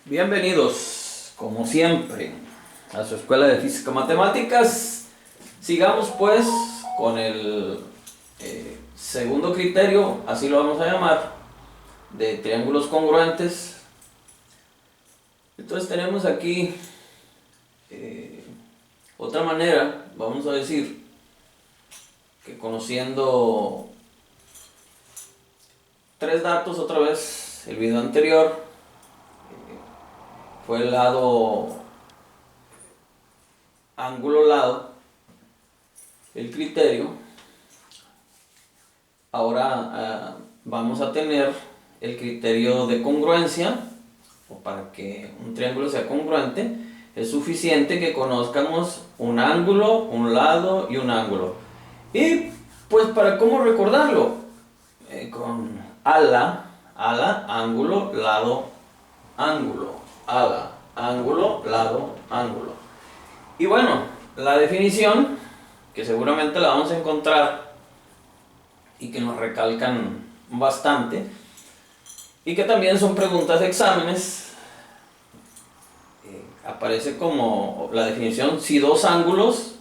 Bienvenidos, como siempre, a su escuela de física matemáticas. Sigamos pues con el segundo criterio, así lo vamos a llamar, de triángulos congruentes. Entonces tenemos aquí otra manera, vamos a decir, que conociendo tres datos otra vez, el video anterior fue el lado ángulo-lado, el criterio. Ahora vamos a tener el criterio de congruencia, o para que un triángulo sea congruente, es suficiente que conozcamos un ángulo, un lado y un ángulo. Y pues para cómo recordarlo, con ala, ángulo, lado, ángulo, ala, ángulo, lado, ángulo. Y bueno, la definición, que seguramente la vamos a encontrar y que nos recalcan bastante, y que también son preguntas de exámenes, aparece como la definición: si dos ángulos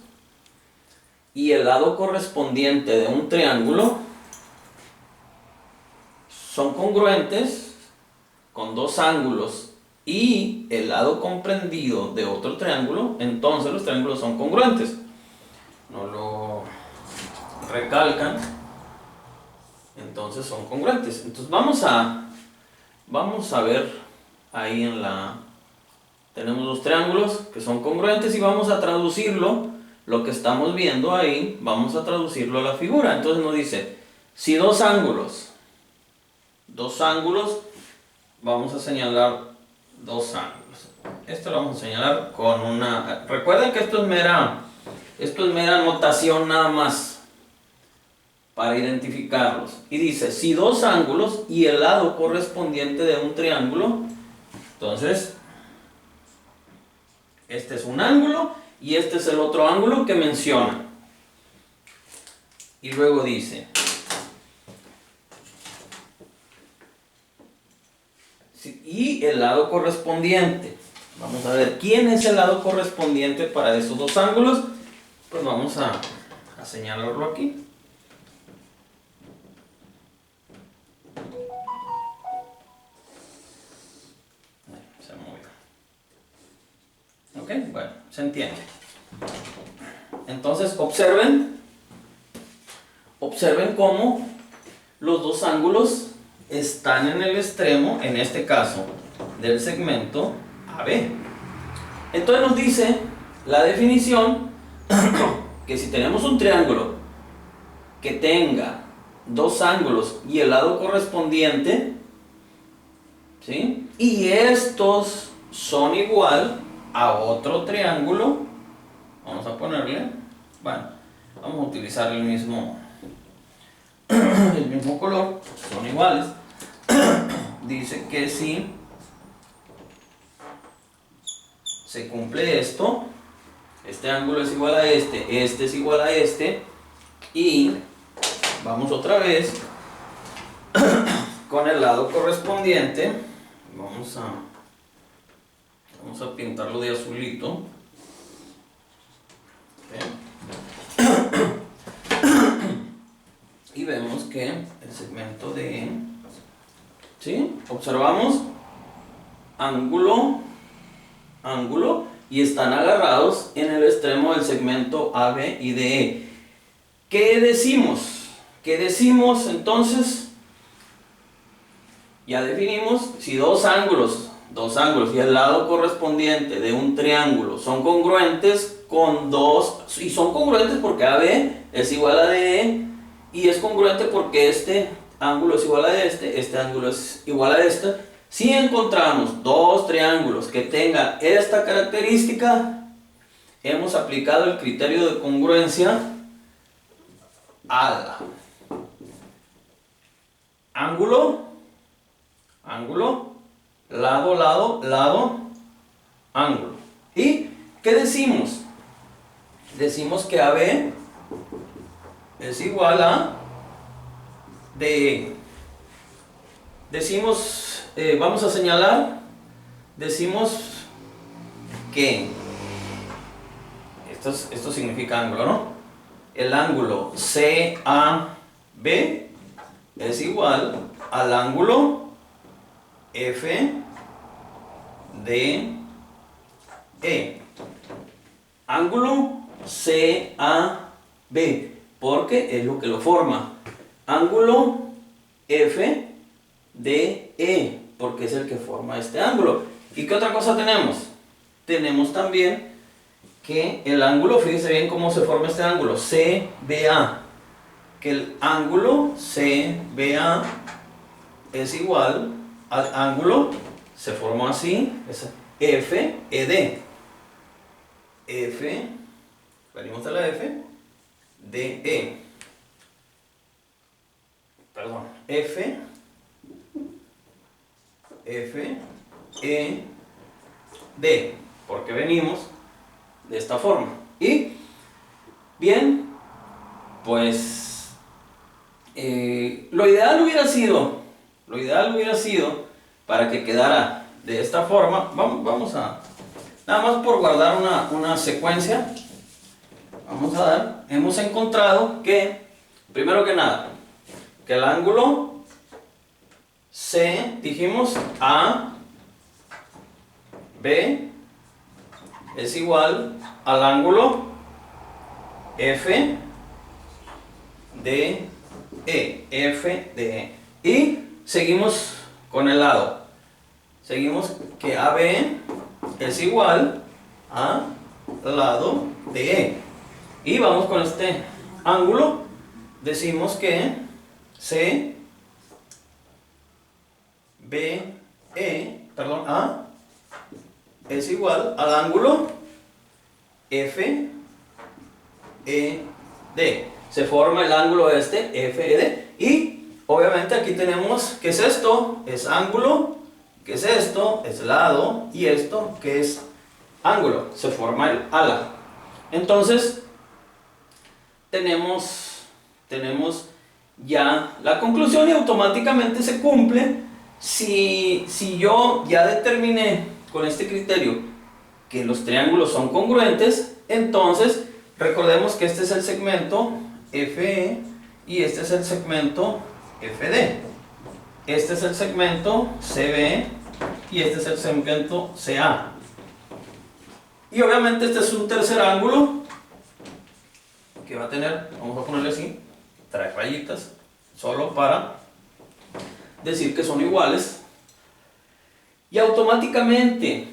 y el lado correspondiente de un triángulo son congruentes con dos ángulos y el lado comprendido de otro triángulo, entonces los triángulos son congruentes. Nos lo recalcan, entonces son congruentes. Entonces vamos a ver ahí en la... Tenemos dos triángulos que son congruentes y vamos a traducirlo, lo que estamos viendo ahí, vamos a traducirlo a la figura. Entonces nos dice, si dos ángulos, vamos a señalar dos ángulos. Esto lo vamos a señalar con una... Recuerden que esto es mera notación nada más para identificarlos. Y dice, si dos ángulos y el lado correspondiente de un triángulo, entonces este es un ángulo y este es el otro ángulo que menciona. Y luego dice, y el lado correspondiente. Vamos a ver quién es el lado correspondiente para esos dos ángulos. Pues vamos a señalarlo aquí. Se movió. Ok, bueno, se entiende. Entonces observen cómo los dos ángulos están en el extremo, en este caso, del segmento AB. Entonces nos dice la definición que si tenemos un triángulo que tenga dos ángulos y el lado correspondiente, ¿sí?, y estos son igual a otro triángulo, vamos a ponerle, bueno, vamos a utilizar el mismo color, son iguales. Dice que si se cumple esto, este ángulo es igual a este es igual a este, y vamos otra vez con el lado correspondiente, vamos a pintarlo de azulito. Y vemos que el segmento de... ¿Sí? Observamos ángulo, y están agarrados en el extremo del segmento AB y DE. ¿Qué decimos? Entonces? Ya definimos, si dos ángulos y el lado correspondiente de un triángulo son congruentes con dos, y son congruentes porque AB es igual a DE, y es congruente porque este ángulo es igual a este ángulo es igual a este. Si encontramos dos triángulos que tengan esta característica, hemos aplicado el criterio de congruencia a ángulo, lado, ángulo. ¿Y qué decimos? Decimos que AB es igual a DE. Decimos, vamos a señalar decimos que esto significa ángulo, ¿no? El ángulo CAB es igual al ángulo FDE. Ángulo CAB, porque es lo que lo forma. Ángulo FDE, porque es el que forma este ángulo. ¿Y qué otra cosa tenemos? Tenemos también que el ángulo, fíjense bien cómo se forma este ángulo, CBA. Que el ángulo CBA es igual al ángulo, se formó así, es FED. Venimos de la F, DE. Perdón, FED, porque venimos de esta forma. Y bien, pues lo ideal hubiera sido para que quedara de esta forma. Vamos a, nada más por guardar una secuencia, vamos a dar, hemos encontrado que, primero que nada, que el ángulo C, dijimos AB es igual al ángulo FDE. Y seguimos con el lado. Seguimos que AB es igual al lado de E. Y vamos con este ángulo. Decimos que A es igual al ángulo FED. Se forma el ángulo FED. Y obviamente aquí tenemos, ¿qué es esto? Es ángulo. ¿Qué es esto? Es lado. Y esto, ¿qué es ángulo? Se forma el ala. Entonces, tenemos ya la conclusión y automáticamente se cumple. Si yo ya determiné con este criterio que los triángulos son congruentes, entonces recordemos que este es el segmento FE y este es el segmento FD. Este es el segmento CBE y este es el segmento CA. Y obviamente este es un tercer ángulo que va a tener, vamos a ponerle así, 3 rayitas, solo para decir que son iguales. Y automáticamente,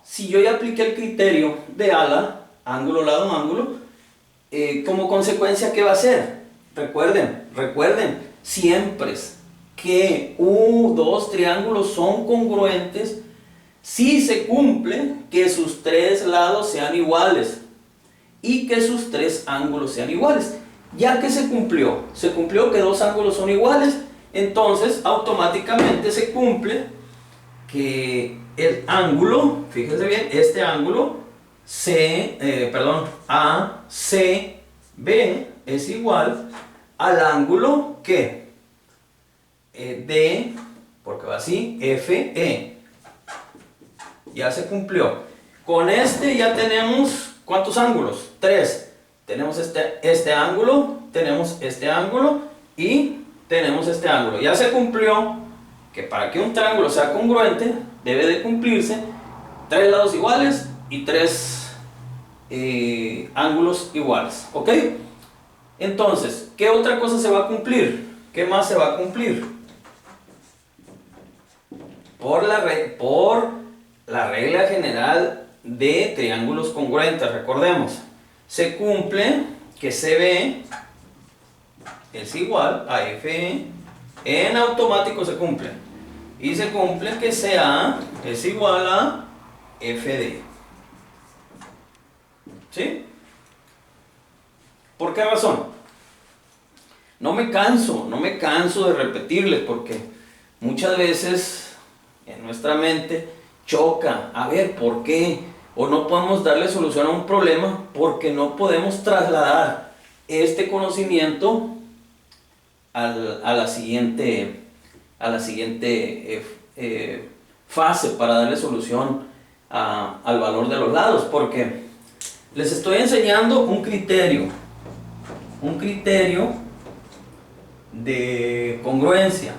si yo ya apliqué el criterio de ala, ángulo, lado, ángulo, como consecuencia, ¿qué va a hacer? Recuerden siempre que dos triángulos son congruentes si se cumple que sus 3 lados sean iguales y que sus 3 ángulos sean iguales. Ya que se cumplió que 2 ángulos son iguales, entonces automáticamente se cumple que el ángulo, fíjense bien, este ángulo ACB es igual al ángulo que D, porque va así, FE. Ya se cumplió. Con este ya tenemos, ¿cuántos ángulos? 3. Tenemos este ángulo, tenemos este ángulo y tenemos este ángulo. Ya se cumplió que para que un triángulo sea congruente debe de cumplirse 3 lados iguales y 3 ángulos iguales. ¿Ok? Entonces, ¿qué otra cosa se va a cumplir? ¿Qué más se va a cumplir? Por la regla general de triángulos congruentes, recordemos, se cumple que CB es igual a FE, en automático se cumple, y se cumple que CA es igual a FD. ¿Sí? ¿Por qué razón? No me canso de repetirles, porque muchas veces en nuestra mente choca, a ver, ¿por qué? O no podemos darle solución a un problema porque no podemos trasladar este conocimiento a la siguiente fase para darle solución al valor de los lados, porque les estoy enseñando un criterio de congruencia.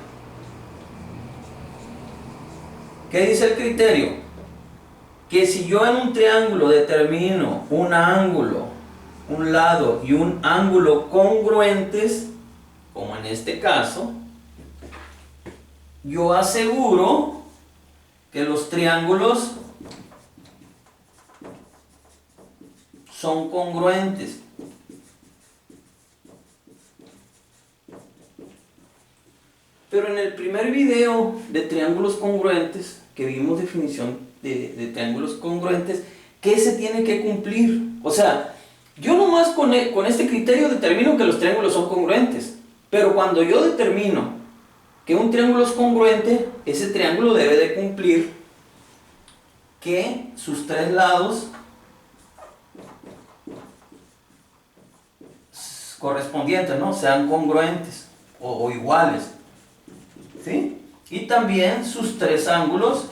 ¿Qué dice el criterio? Que si yo en un triángulo determino un ángulo, un lado y un ángulo congruentes, como en este caso, yo aseguro que los triángulos son congruentes. Pero en el primer video de triángulos congruentes, que vimos definición de triángulos congruentes, ¿qué se tiene que cumplir? O sea, yo nomás con este criterio determino que los triángulos son congruentes. Pero cuando yo determino que un triángulo es congruente, ese triángulo debe de cumplir que sus tres lados correspondientes, ¿no?, sean congruentes o iguales, ¿sí? Y también sus tres ángulos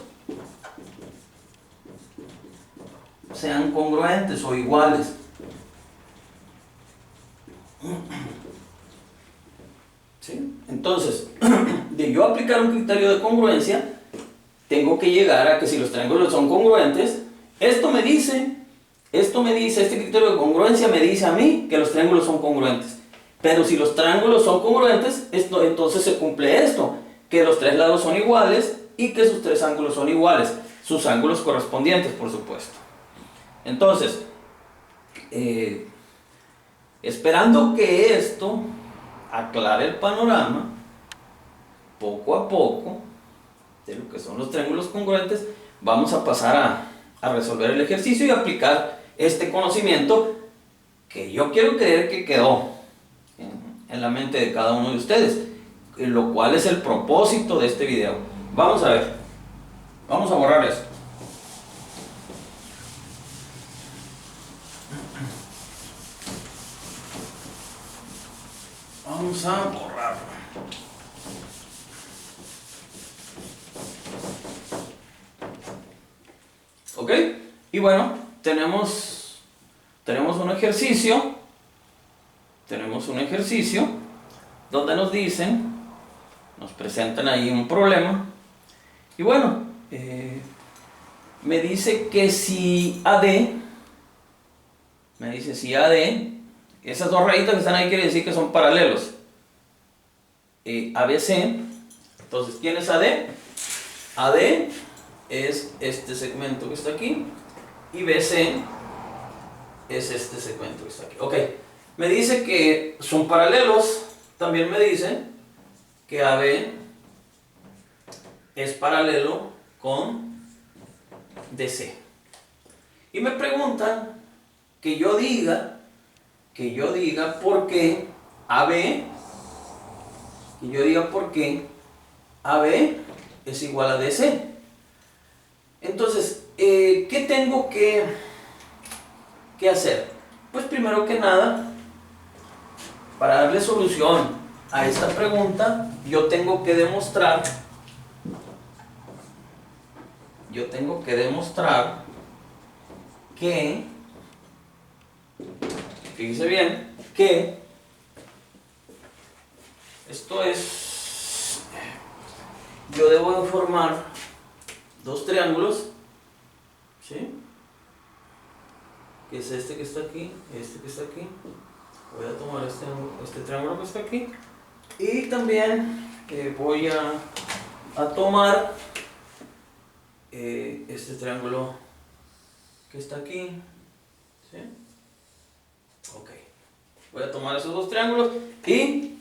sean congruentes o iguales. ¿Sí? Entonces, de yo aplicar un criterio de congruencia, tengo que llegar a que si los triángulos son congruentes, este criterio de congruencia me dice a mí que los triángulos son congruentes. Pero si los triángulos son congruentes, entonces se cumple esto, que los tres lados son iguales y que sus tres ángulos son iguales, sus ángulos correspondientes, por supuesto. Entonces, esperando que esto aclare el panorama, poco a poco, de lo que son los triángulos congruentes, vamos a pasar a resolver el ejercicio y aplicar este conocimiento que yo quiero creer que quedó en la mente de cada uno de ustedes, lo cual es el propósito de este video. Vamos a ver, vamos a borrar esto. Vamos a borrarlo. ¿Ok? Y bueno, tenemos un ejercicio. Donde nos dicen, nos presentan ahí un problema. Y bueno, me dice que si AD, esas dos rayitas que están ahí quiere decir que son paralelos. ABC, entonces, ¿quién es AD? AD es este segmento que está aquí y BC es este segmento que está aquí. Ok, me dice que son paralelos, también me dice que AB es paralelo con DC. Y me preguntan que yo diga por qué AB es igual a DC. Entonces, ¿qué tengo que hacer? Pues primero que nada, para darle solución a esta pregunta, yo tengo que demostrar que, fíjese bien, que esto es, yo debo de formar dos triángulos, ¿sí?, que es este que está aquí, este que está aquí. Voy a tomar este triángulo que está aquí y también voy a tomar este triángulo que está aquí, ¿sí? Ok, voy a tomar esos dos triángulos y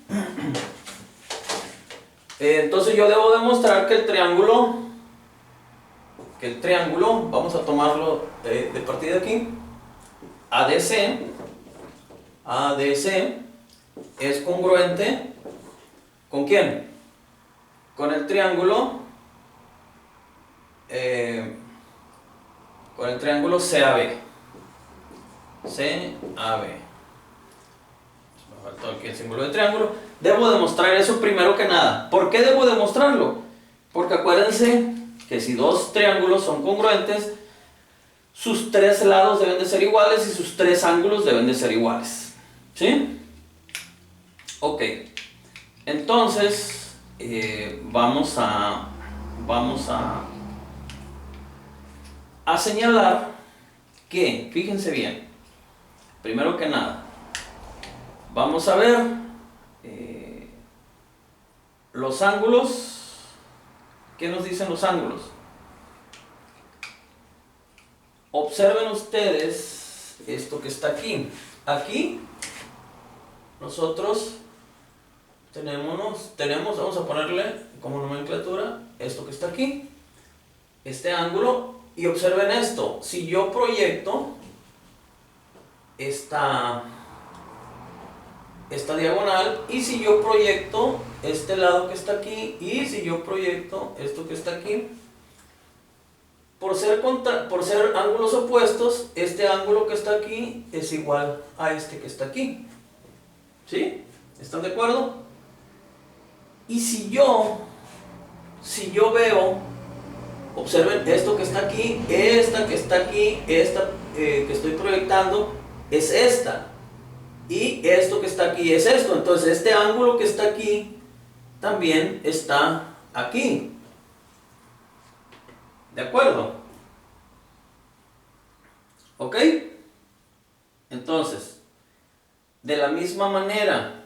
entonces yo debo demostrar que el triángulo, vamos a tomarlo de partida aquí, ADC es congruente ¿con quién? Con el triángulo CAB. Me faltó aquí el símbolo de triángulo. Debo demostrar eso primero que nada. ¿Por qué debo demostrarlo? Porque acuérdense que si dos triángulos son congruentes, sus tres lados deben de ser iguales y sus tres ángulos deben de ser iguales. ¿Sí? Ok. Entonces, vamos a señalar que, fíjense bien, primero que nada, vamos a ver los ángulos. ¿Qué nos dicen los ángulos? Observen ustedes esto que está aquí. Aquí nosotros tenemos, vamos a ponerle como nomenclatura esto que está aquí, este ángulo, y observen esto. Si yo proyecto esta diagonal, y si yo proyecto este lado que está aquí, y si yo proyecto esto que está aquí, por ser ángulos opuestos, este ángulo que está aquí es igual a este que está aquí. ¿Sí? ¿Están de acuerdo? Y si yo veo, observen esto que está aquí, esta que está aquí, esta que estoy proyectando es esta, y esto que está aquí es esto. Entonces este ángulo que está aquí también está aquí. ¿De acuerdo? ¿Ok? Entonces, de la misma manera,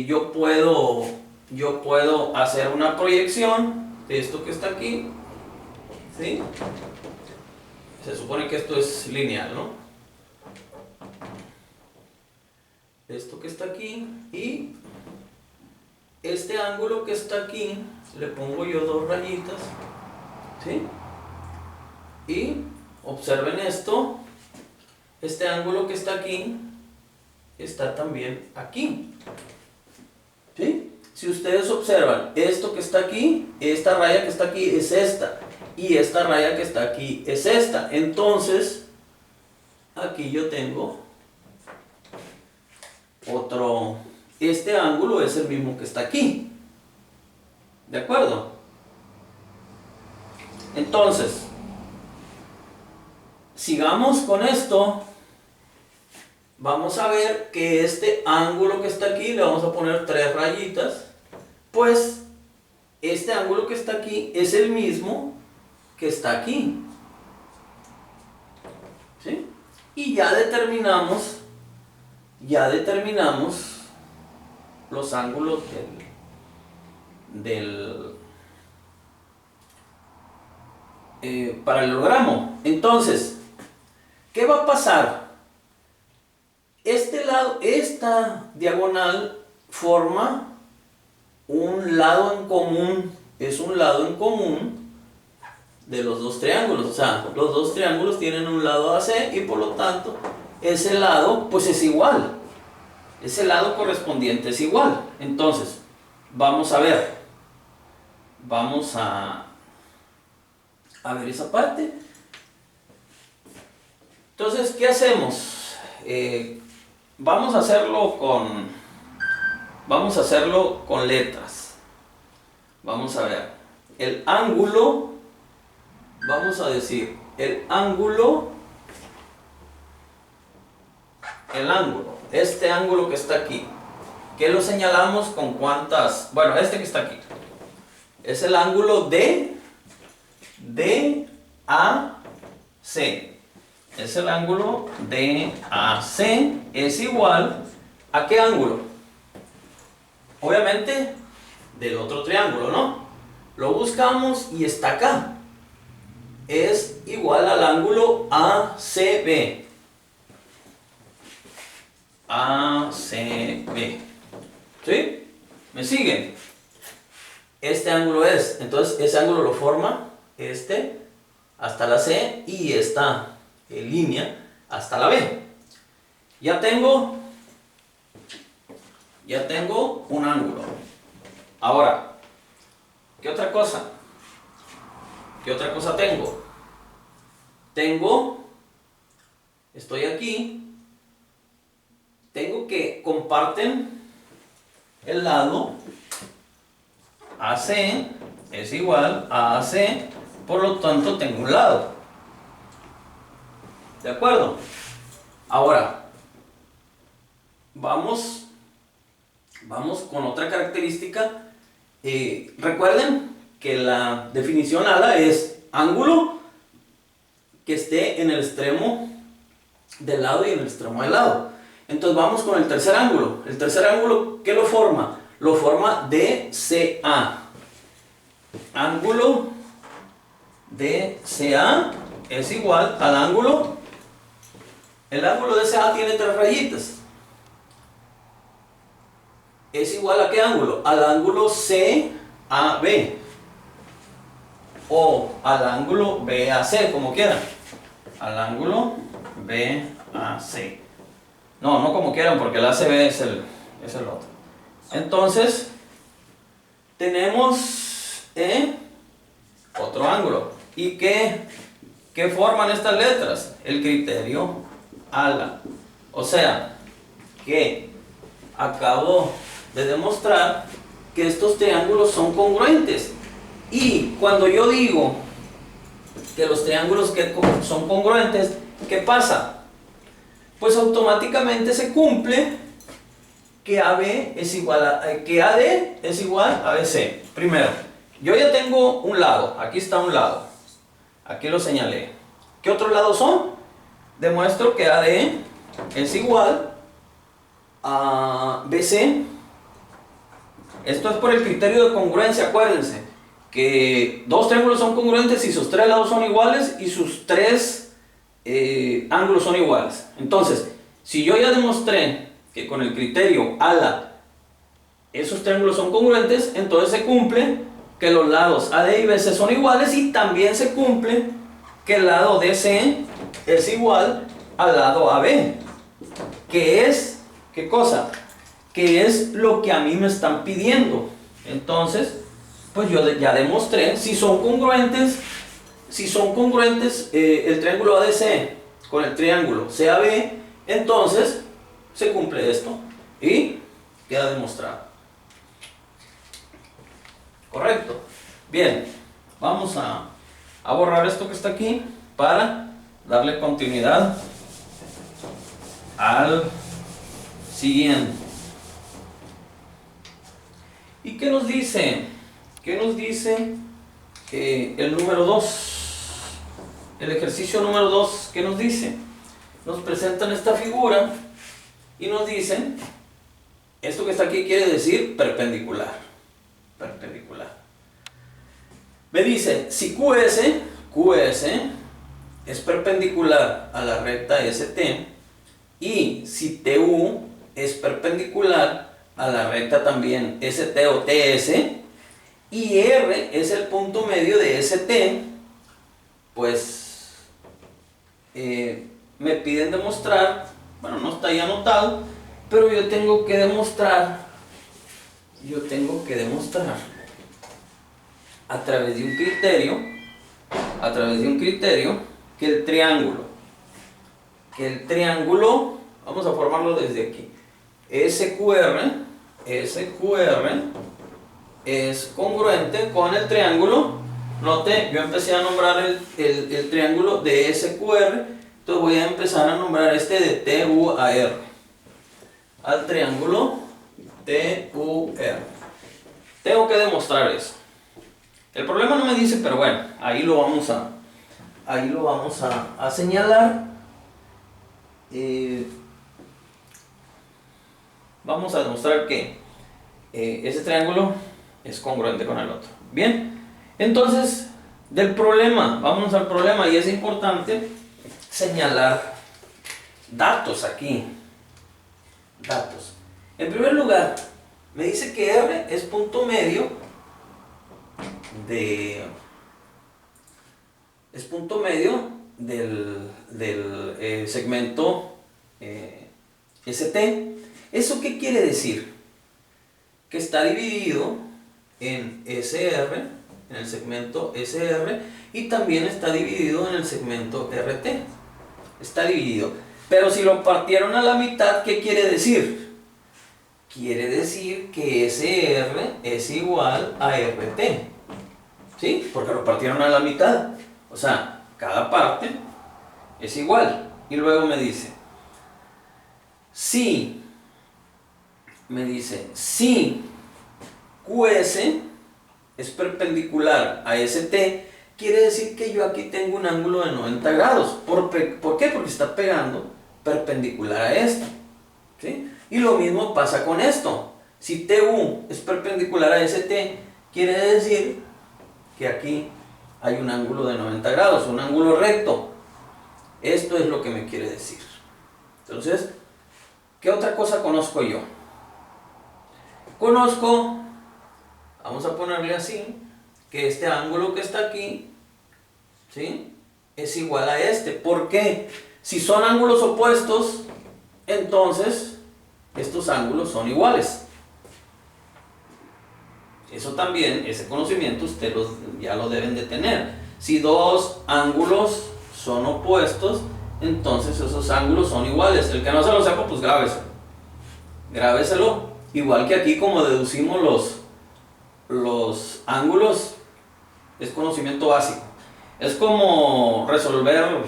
yo puedo hacer una proyección de esto que está aquí. ¿Sí? Se supone que esto es lineal, ¿no? Esto que está aquí, y este ángulo que está aquí, le pongo yo dos rayitas. ¿Sí? Y observen esto, este ángulo que está aquí, está también aquí. ¿Sí? Si ustedes observan, esto que está aquí, esta raya que está aquí es esta, y esta raya que está aquí es esta. Entonces, aquí yo tengo este ángulo es el mismo que está aquí. ¿De acuerdo? Entonces, sigamos con esto. Vamos a ver que este ángulo que está aquí, le vamos a poner tres rayitas. Pues, este ángulo que está aquí es el mismo que está aquí. ¿Sí? Y ya determinamos los ángulos del paralelogramo. Entonces, ¿qué va a pasar? Este lado, esta diagonal forma un lado en común, es un lado en común de los dos triángulos. O sea, los dos triángulos tienen un lado AC y por lo tanto ese lado pues es igual. Ese lado correspondiente es igual. Entonces, vamos a ver. Vamos a ver esa parte. Entonces, ¿qué hacemos? Vamos a hacerlo con letras. Vamos a ver. El ángulo, vamos a decir, el ángulo, este ángulo que está aquí, ¿qué lo señalamos con cuántas? Bueno, este que está aquí, es el ángulo DAC. Es el ángulo DAC, es igual ¿a qué ángulo? Obviamente del otro triángulo, ¿no? Lo buscamos y está acá. Es igual al ángulo ACB. ACB. ¿Sí? ¿Me siguen? Este ángulo es, entonces ese ángulo lo forma este hasta la C y esta línea hasta la B. Ya tengo un ángulo. Ahora, ¿qué otra cosa? Estoy aquí, tengo que comparten el lado AC es igual a AC, por lo tanto tengo un lado. ¿De acuerdo? Ahora, vamos con otra característica. Recuerden que la definición ala es ángulo que esté en el extremo del lado y en el extremo del lado. Entonces vamos con el tercer ángulo. El tercer ángulo, ¿qué lo forma? Lo forma DCA. Ángulo DCA es igual al ángulo. El ángulo DCA tiene 3 rayitas. ¿Es igual a qué ángulo? Al ángulo CAB. O al ángulo BAC, como quieran. Al ángulo BAC. No como quieran, porque el ACB es el otro. Entonces, tenemos otro ángulo. ¿Y qué forman estas letras? El criterio ala. O sea, que acabo de demostrar que estos triángulos son congruentes. Y cuando yo digo que los triángulos que son congruentes, ¿qué pasa? Pues automáticamente se cumple que AB es igual a, que AD es igual a BC. Primero, yo ya tengo un lado, aquí está un lado, aquí lo señalé. ¿Qué otros lados son? Demuestro que AD es igual a BC. Esto es por el criterio de congruencia, acuérdense que dos triángulos son congruentes si sus 3 lados son iguales y sus 3 ángulos son iguales. Entonces, si yo ya demostré que con el criterio ala esos triángulos son congruentes, entonces se cumple que los lados AD y BC son iguales, y también se cumple que el lado DC es igual al lado AB, que es, ¿qué cosa? Que es lo que a mí me están pidiendo. Entonces, pues yo ya demostré si son congruentes el triángulo ADC con el triángulo CAB, entonces se cumple esto y queda demostrado. Correcto. Bien, vamos a borrar esto que está aquí para darle continuidad al siguiente. ¿Y qué nos dice? ¿Qué nos dice el número 2? El ejercicio número 2, ¿qué nos dice? Nos presentan esta figura y nos dicen, esto que está aquí quiere decir perpendicular. Perpendicular. Me dice, si QS es perpendicular a la recta ST, y si TU es perpendicular a la recta también ST o TS, y R es el punto medio de ST, pues me piden demostrar, bueno, no está ahí anotado, pero yo tengo que demostrar a través de un criterio que el triángulo, vamos a formarlo desde aquí, SQR es congruente con el triángulo. Note, yo empecé a nombrar el triángulo de SQR, entonces voy a empezar a nombrar este de TUAR, al triángulo TUR. Tengo que demostrar eso. El problema no me dice, pero bueno, ahí lo vamos a señalar. Vamos a demostrar que ese triángulo es congruente con el otro. Bien, entonces del problema, vámonos al problema, y es importante señalar datos aquí. Datos. En primer lugar, me dice que R es punto medio del segmento ST. ¿Eso qué quiere decir? Que está dividido en SR, en el segmento SR, y también está dividido en el segmento RT. Está dividido. Pero si lo partieron a la mitad, ¿qué quiere decir? quiere decir que SR es igual a RT. ¿Sí? Porque lo partieron a la mitad. O sea, cada parte es igual. Y luego me dice, si QS es perpendicular a ST, quiere decir que yo aquí tengo un ángulo de 90 grados. ¿Por qué? Porque está pegando perpendicular a esto. ¿Sí? Y lo mismo pasa con esto. Si TU es perpendicular a ST, quiere decir que aquí hay un ángulo de 90 grados, un ángulo recto. Esto es lo que me quiere decir. Entonces, ¿qué otra cosa conozco yo? Conozco, vamos a ponerle así, que este ángulo que está aquí, ¿sí?, es igual a este. ¿Por qué? Si son ángulos opuestos, entonces estos ángulos son iguales. Eso también, ese conocimiento ustedes ya lo deben de tener. Si dos ángulos son opuestos, entonces esos ángulos son iguales. El que no se lo sepa, pues grábeselo. Grábeselo. Igual que aquí, como deducimos los ángulos, es conocimiento básico. Es como resolver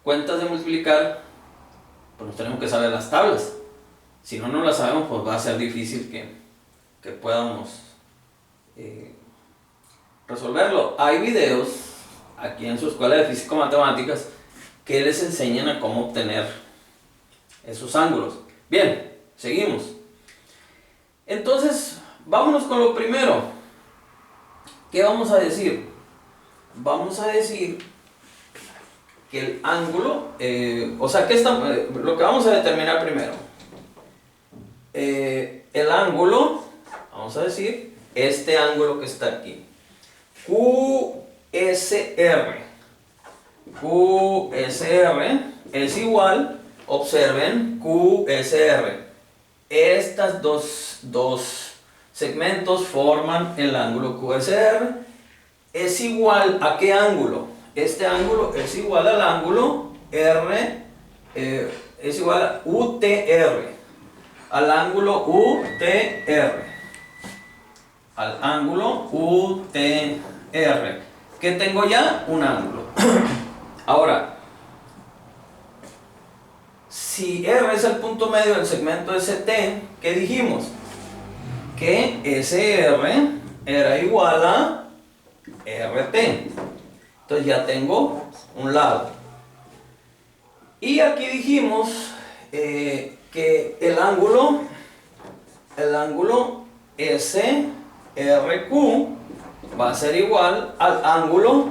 cuentas de multiplicar, pues nos tenemos que saber las tablas. Si no las sabemos, pues va a ser difícil que podamos resolverlo. Hay videos aquí en su escuela de físico-matemáticas que les enseñan a cómo obtener esos ángulos. Bien, seguimos. Entonces, vámonos con lo primero. ¿Qué vamos a decir? Vamos a decir que el ángulo, o sea, lo que vamos a determinar primero. El ángulo, vamos a decir, este ángulo que está aquí. QSR. QSR es igual, observen, QSR. Estas dos segmentos forman el ángulo QSR. ¿Es igual a qué ángulo? Este ángulo es igual al ángulo R, es igual a UTR. Al ángulo UTR. Al ángulo UTR. ¿Qué tengo ya? Un ángulo. Ahora, si R es el punto medio del segmento ST, ¿qué dijimos? Que SR era igual a RT. Entonces ya tengo un lado. Y aquí dijimos que el ángulo SRQ va a ser igual al ángulo,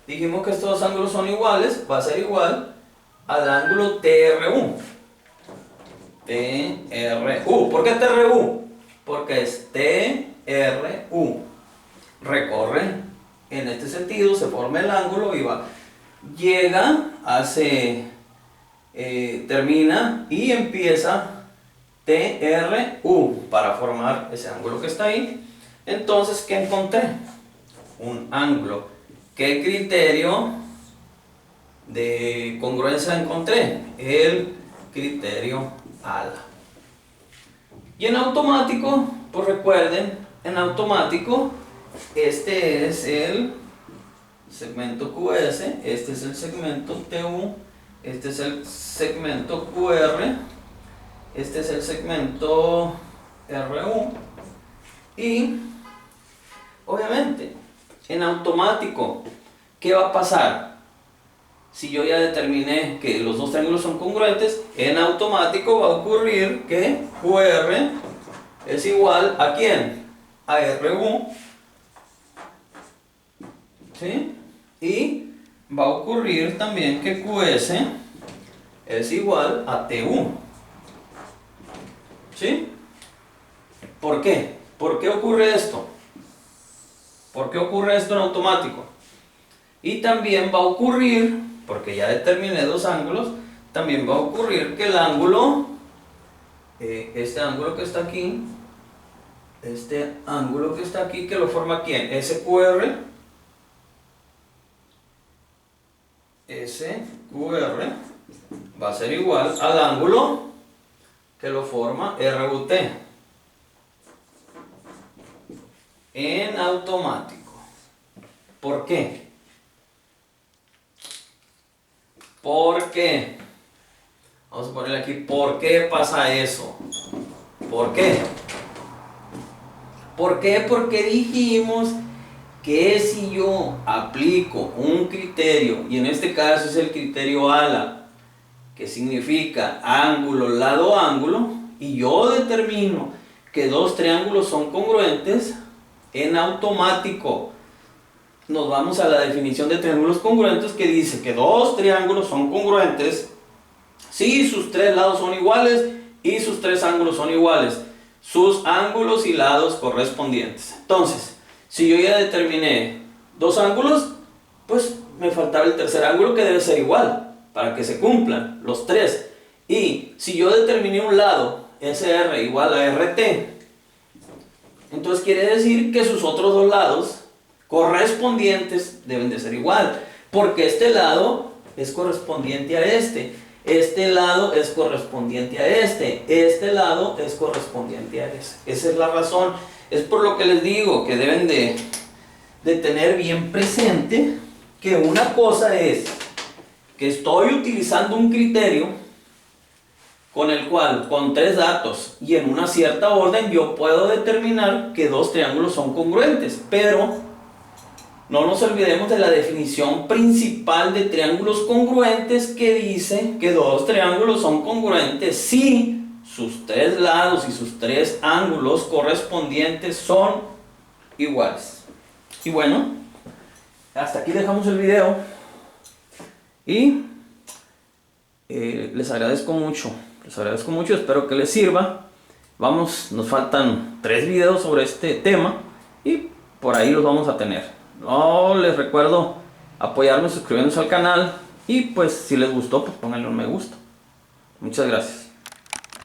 dijimos que estos dos ángulos son iguales, va a ser igual al ángulo TRU. TRU. ¿Por qué TRU? Porque es TRU. Recorre en este sentido, se forma el ángulo y llega, termina y empieza TRU para formar ese ángulo que está ahí. Entonces, ¿qué encontré? Un ángulo. ¿Qué criterio de congruencia encontré? El criterio ALA. Y en automático, pues recuerden, en automático, este es el segmento QS, este es el segmento TU, este es el segmento QR, este es el segmento RU. Y obviamente, en automático, ¿qué va a pasar? Si yo ya determiné que los dos triángulos son congruentes, en automático va a ocurrir que QR es igual ¿a quién? A RU. ¿Sí? Y va a ocurrir también que QS es igual a TU. ¿Sí? ¿Por qué? ¿Por qué ocurre esto? ¿Por qué ocurre esto en automático? Y también va a ocurrir, porque ya determiné dos ángulos, también va a ocurrir que el ángulo, este ángulo que está aquí, que lo forma ¿quién? SQR. SQR va a ser igual al ángulo que lo forma RUT en automático. ¿Por qué? ¿Por qué? Vamos a ponerle aquí, ¿por qué pasa eso? ¿Por qué? ¿Por qué? Porque dijimos que si yo aplico un criterio, y en este caso es el criterio ALA, que significa ángulo, lado, ángulo, y yo determino que dos triángulos son congruentes, en automático nos vamos a la definición de triángulos congruentes, que dice que dos triángulos son congruentes si sus tres lados son iguales y sus tres ángulos son iguales, sus ángulos y lados correspondientes. Entonces, si yo ya determiné dos ángulos, pues me faltaba el tercer ángulo, que debe ser igual para que se cumplan los tres. Y si yo determiné un lado, SR igual a RT, entonces quiere decir que sus otros dos lados correspondientes deben de ser igual, porque este lado es correspondiente a este lado es correspondiente a este lado es correspondiente a ese. Esa es la razón. Es por lo que les digo que deben de tener bien presente que una cosa es que estoy utilizando un criterio con el cual, con tres datos y en una cierta orden, yo puedo determinar que dos triángulos son congruentes, pero no nos olvidemos de la definición principal de triángulos congruentes, que dice que dos triángulos son congruentes si sus tres lados y sus tres ángulos correspondientes son iguales. Y bueno, hasta aquí dejamos el video y les agradezco mucho, espero que les sirva. Nos faltan 3 videos sobre este tema y por ahí los vamos a tener. No, les recuerdo apoyarme suscribiéndose al canal y pues si les gustó, pues pónganle un me gusta. Muchas gracias.